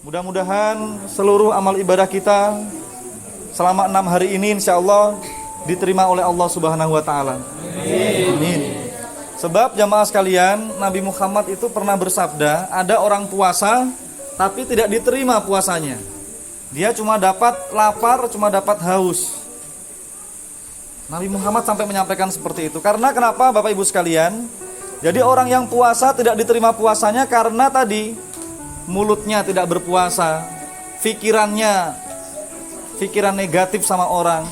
Mudah-mudahan seluruh amal ibadah kita selama 6 hari ini insyaallah diterima oleh Allah Subhanahu wa taala. Amin. Sebab jamaah sekalian, Nabi Muhammad itu pernah bersabda, ada orang puasa tapi tidak diterima puasanya. Dia cuma dapat lapar, cuma dapat haus. Nabi Muhammad sampai menyampaikan seperti itu. Karena kenapa Bapak Ibu sekalian? Jadi orang yang puasa tidak diterima puasanya karena tadi mulutnya tidak berpuasa, pikiran negatif sama orang,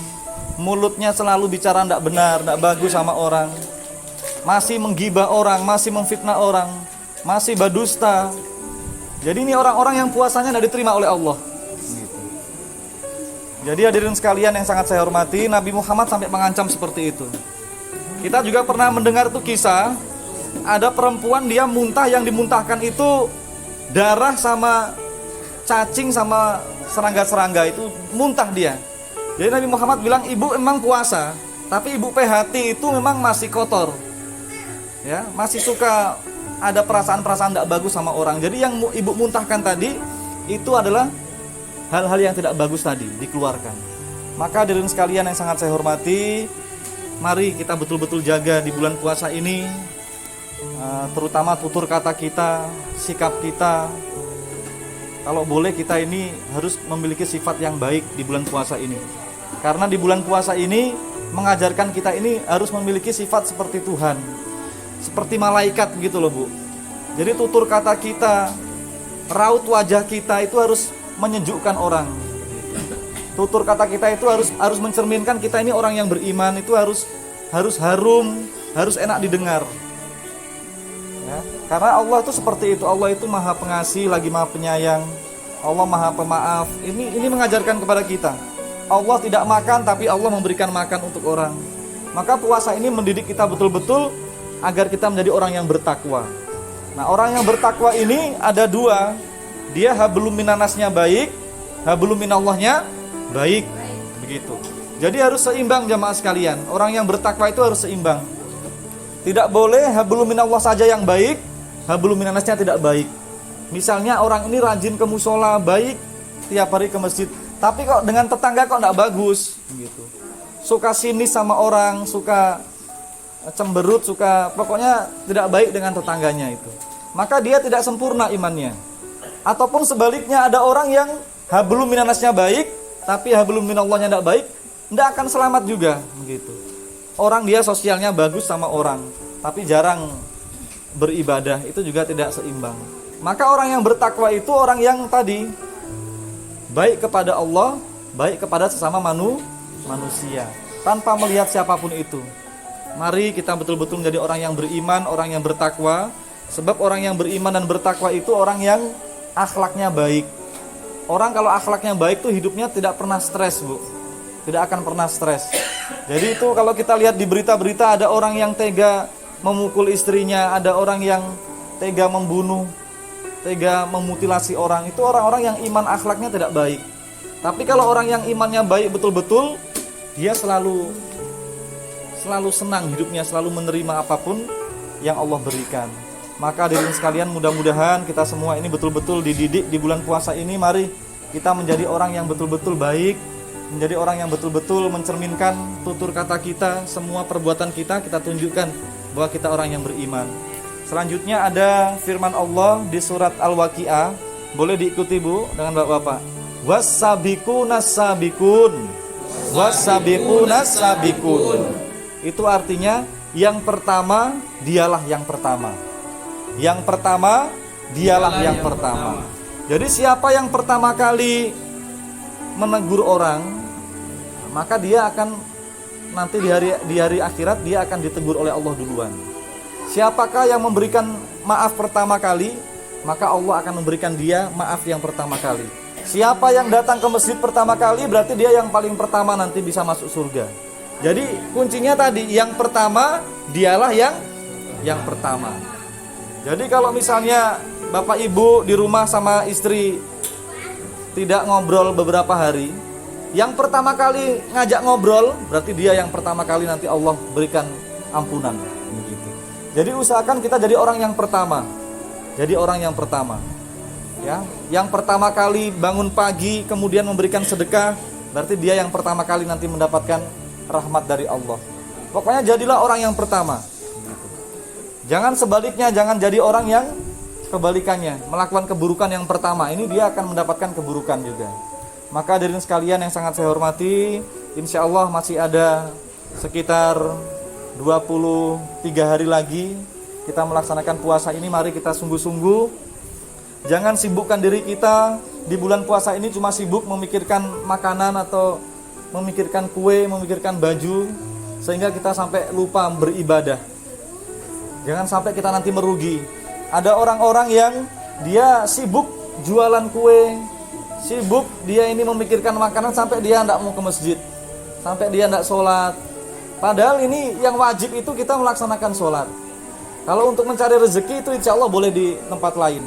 mulutnya selalu bicara tidak benar, tidak bagus sama orang, masih menggibah orang, masih memfitnah orang, masih berdusta. Jadi ini orang-orang yang puasanya tidak diterima oleh Allah. Jadi hadirin sekalian yang sangat saya hormati, Nabi Muhammad sampai mengancam seperti itu. Kita juga pernah mendengar tuh kisah, ada perempuan dia muntah, yang dimuntahkan itu darah sama cacing sama serangga-serangga, itu muntah dia. Jadi Nabi Muhammad bilang, ibu memang puasa, tapi ibu PHT itu memang masih kotor, ya, masih suka ada perasaan-perasaan tidak bagus sama orang. Jadi yang ibu muntahkan tadi itu adalah hal-hal yang tidak bagus tadi, dikeluarkan. Maka hadirin sekalian yang sangat saya hormati, mari kita betul-betul jaga di bulan puasa ini, terutama tutur kata kita, sikap kita. Kalau boleh kita ini harus memiliki sifat yang baik di bulan puasa ini. Karena di bulan puasa ini mengajarkan kita ini harus memiliki sifat seperti Tuhan, seperti malaikat gitu loh Bu. Jadi tutur kata kita, raut wajah kita itu harus menyejukkan orang. Tutur kata kita itu harus mencerminkan kita ini orang yang beriman, itu harus harum, harus enak didengar. Ya, karena Allah itu seperti itu. Allah itu Maha Pengasih lagi Maha Penyayang. Allah Maha Pemaaf. Ini mengajarkan kepada kita. Allah tidak makan tapi Allah memberikan makan untuk orang. Maka puasa ini mendidik kita betul-betul agar kita menjadi orang yang bertakwa. Nah, orang yang bertakwa ini ada dua. Dia hablum minanasnya baik, hablum minallahnya baik. Begitu. Jadi harus seimbang jamaah sekalian. Orang yang bertakwa itu harus seimbang. Tidak boleh hablum minallah saja yang baik, hablum minanasnya tidak baik. Misalnya orang ini rajin ke musola, baik, tiap hari ke masjid, tapi kok dengan tetangga kok tidak bagus, gitu. Suka sinis sama orang, suka cemberut, pokoknya tidak baik dengan tetangganya itu. Maka dia tidak sempurna imannya. Ataupun sebaliknya ada orang yang hablum minanasnya baik, tapi hablum minallahnya tidak baik, tidak akan selamat juga, begitu. Orang dia sosialnya bagus sama orang, tapi jarang beribadah, itu juga tidak seimbang. Maka orang yang bertakwa itu orang yang tadi baik kepada Allah, baik kepada sesama manusia, tanpa melihat siapapun itu. Mari kita betul-betul menjadi orang yang beriman, orang yang bertakwa. Sebab orang yang beriman dan bertakwa itu orang yang akhlaknya baik. Orang kalau akhlaknya baik tuh hidupnya tidak pernah stres, Bu. Tidak akan pernah stres. Jadi itu kalau kita lihat di berita-berita, ada orang yang tega memukul istrinya, ada orang yang tega membunuh, tega memutilasi orang. Itu orang-orang yang iman akhlaknya tidak baik. Tapi kalau orang yang imannya baik betul-betul, dia selalu senang hidupnya, selalu menerima apapun yang Allah berikan. Maka hadirin sekalian, mudah-mudahan kita semua ini betul-betul dididik di bulan puasa ini. Mari kita menjadi orang yang betul-betul baik, menjadi orang yang betul-betul mencerminkan tutur kata kita, semua perbuatan kita tunjukkan bahwa kita orang yang beriman. Selanjutnya ada firman Allah di surat Al-Waqiah. Boleh diikuti Bu dengan Bapak-bapak. Was-sabiqunas sabiqun. Was-sabiqunas sabiqun. Itu artinya yang pertama dialah yang pertama. Yang pertama dialah yang pertama. Jadi siapa yang pertama kali menegur orang, maka dia akan nanti di hari akhirat dia akan ditegur oleh Allah duluan. Siapakah yang memberikan maaf pertama kali, maka Allah akan memberikan dia maaf yang pertama kali. Siapa yang datang ke masjid pertama kali, berarti dia yang paling pertama nanti bisa masuk surga. Jadi kuncinya tadi, yang pertama dialah yang pertama. Jadi kalau misalnya Bapak Ibu di rumah sama istri tidak ngobrol beberapa hari, yang pertama kali ngajak ngobrol, berarti dia yang pertama kali nanti Allah berikan ampunan. Begitu. Jadi usahakan kita jadi orang yang pertama. Jadi orang yang pertama. Ya, yang pertama kali bangun pagi kemudian memberikan sedekah, berarti dia yang pertama kali nanti mendapatkan rahmat dari Allah. Pokoknya jadilah orang yang pertama. Jangan sebaliknya, jangan jadi orang yang kebalikannya, melakukan keburukan yang pertama. Ini dia akan mendapatkan keburukan juga. Maka hadirin sekalian yang sangat saya hormati, insya Allah masih ada sekitar 23 hari lagi kita melaksanakan puasa ini. Mari kita sungguh-sungguh. Jangan sibukkan diri kita di bulan puasa ini cuma sibuk memikirkan makanan atau memikirkan kue, memikirkan baju, sehingga kita sampai lupa beribadah. Jangan sampai kita nanti merugi. Ada orang-orang yang dia sibuk jualan kue, sibuk dia ini memikirkan makanan sampai dia tidak mau ke masjid, sampai dia tidak sholat. Padahal ini yang wajib itu kita melaksanakan sholat. Kalau untuk mencari rezeki itu insya Allah boleh di tempat lain.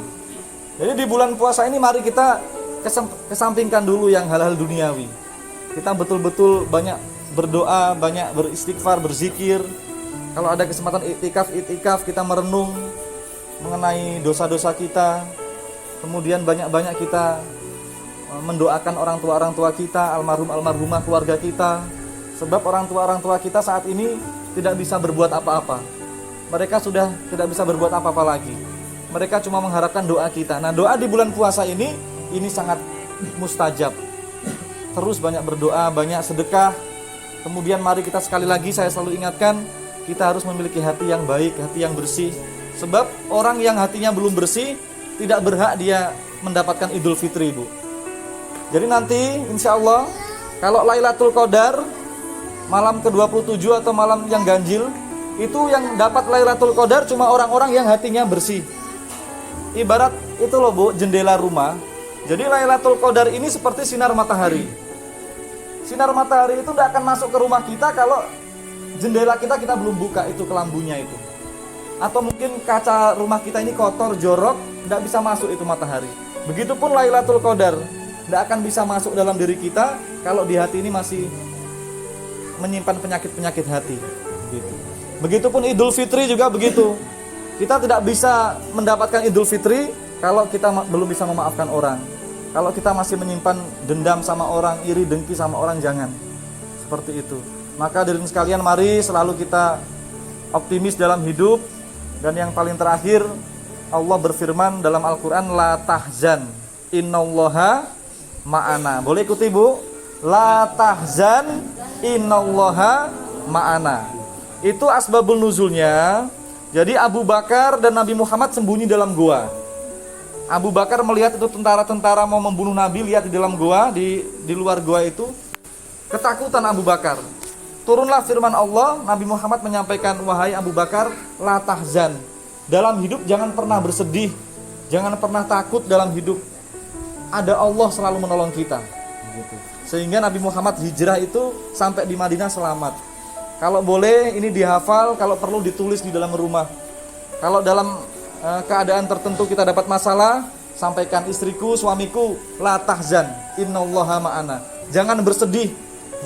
Jadi di bulan puasa ini mari kita kesampingkan dulu yang hal-hal duniawi. Kita betul-betul banyak berdoa, banyak beristighfar, berzikir. Kalau ada kesempatan iktikaf kita merenung mengenai dosa-dosa kita. Kemudian banyak-banyak kita mendoakan orang tua kita, almarhumah keluarga kita. Sebab orang tua kita saat ini tidak bisa berbuat apa-apa. Mereka sudah tidak bisa berbuat apa-apa lagi. Mereka cuma mengharapkan doa kita. Nah, doa di bulan puasa ini sangat mustajab. Terus banyak berdoa, banyak sedekah. Kemudian mari kita sekali lagi saya selalu ingatkan, kita harus memiliki hati yang baik, hati yang bersih. Sebab orang yang hatinya belum bersih tidak berhak dia mendapatkan Idul Fitri, Bu. Jadi nanti insya Allah kalau Lailatul Qadar malam ke-27 atau malam yang ganjil, itu yang dapat Lailatul Qadar cuma orang-orang yang hatinya bersih. Ibarat itu loh, Bu, jendela rumah. Jadi Lailatul Qadar ini seperti sinar matahari. Sinar matahari itu tidak akan masuk ke rumah kita kalau jendela kita belum buka itu kelambunya itu. Atau mungkin kaca rumah kita ini kotor, jorok, tidak bisa masuk itu matahari. Begitupun Lailatul Qadar tidak akan bisa masuk dalam diri kita kalau di hati ini masih menyimpan penyakit-penyakit hati. Begitupun Idul Fitri juga begitu. Kita tidak bisa mendapatkan Idul Fitri kalau kita belum bisa memaafkan orang. Kalau kita masih menyimpan dendam sama orang, iri dengki sama orang, jangan. Seperti itu. Maka hadirin sekalian, mari selalu kita optimis dalam hidup. Dan yang paling terakhir, Allah berfirman dalam Al-Quran, La tahzan, innallaha ma'ana. Boleh ikuti, Bu? La tahzan, innallaha ma'ana. Itu asbabul nuzulnya. Jadi Abu Bakar dan Nabi Muhammad sembunyi dalam gua. Abu Bakar melihat itu tentara-tentara mau membunuh Nabi, lihat di dalam gua, di luar gua itu. Ketakutan Abu Bakar. Turunlah firman Allah, Nabi Muhammad menyampaikan, wahai Abu Bakar, la tahzan. Dalam hidup jangan pernah bersedih, jangan pernah takut dalam hidup. Ada Allah selalu menolong kita. Sehingga Nabi Muhammad hijrah itu sampai di Madinah selamat. Kalau boleh ini dihafal, kalau perlu ditulis di dalam rumah. Kalau dalam keadaan tertentu kita dapat masalah, sampaikan istriku, suamiku, la tahzan, innallaha ma'ana. Jangan bersedih,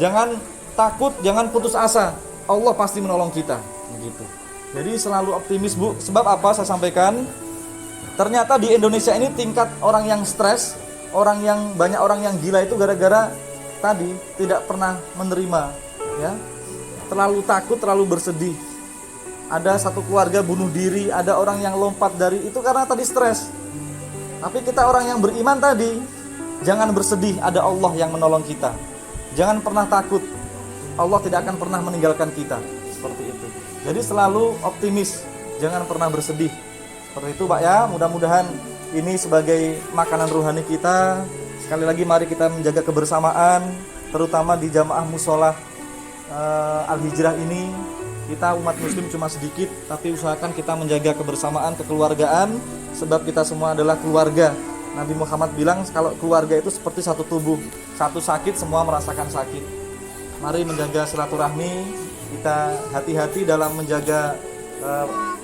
jangan takut, jangan putus asa. Allah pasti menolong kita. Begitu. Jadi selalu optimis, Bu. Sebab apa saya sampaikan? Ternyata di Indonesia ini tingkat orang yang stres, banyak orang yang gila itu gara-gara tadi tidak pernah menerima, ya. Terlalu takut, terlalu bersedih. Ada satu keluarga bunuh diri, ada orang yang lompat dari itu karena tadi stres. Tapi kita orang yang beriman tadi, jangan bersedih, ada Allah yang menolong kita. Jangan pernah takut, Allah tidak akan pernah meninggalkan kita. Seperti itu. Jadi selalu optimis, jangan pernah bersedih. Seperti itu, Pak, ya. Mudah-mudahan ini sebagai makanan rohani kita. Sekali lagi mari kita menjaga kebersamaan, terutama di jamaah musholah Al-Hijrah ini. Kita umat muslim cuma sedikit, tapi usahakan kita menjaga kebersamaan, kekeluargaan, sebab kita semua adalah keluarga. Nabi Muhammad bilang kalau keluarga itu seperti satu tubuh, satu sakit semua merasakan sakit. Mari menjaga silaturahmi, kita hati-hati dalam menjaga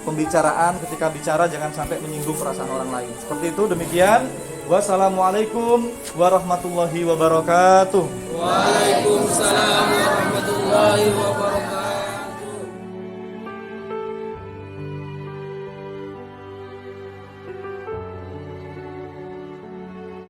pembicaraan. Ketika bicara jangan sampai menyinggung perasaan orang lain. Seperti itu, demikian. Wassalamualaikum warahmatullahi wabarakatuh. Waalaikumsalam warahmatullahi wabarakatuh.